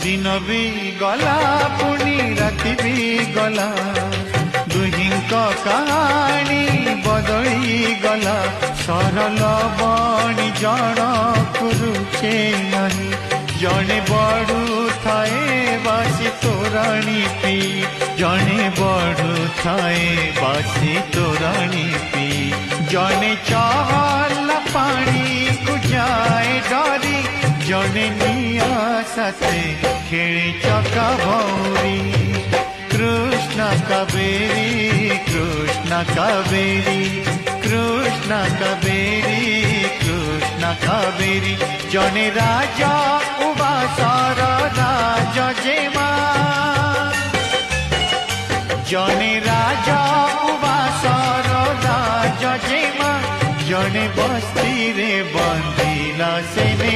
दिन भी गला पुणी राति भी गला दुहिंक कहानी बदली गला सरल बणी जन रुचे नहीं जने बड़ू थाए बासी तोराणी पी जने बड़ू थाए बासी तोराणी पी जने चहला पानी को जाए डरी जने निया साथे खेले चका भौरी कृष्ण कावेरी कृष्ण कावेरी कृष्ण कावेरी कृष्ण कावेरी जने राजा उबासर राज जेमा जने राजा उबासर राज जेमा जने बस्ती रे बंदिला सेने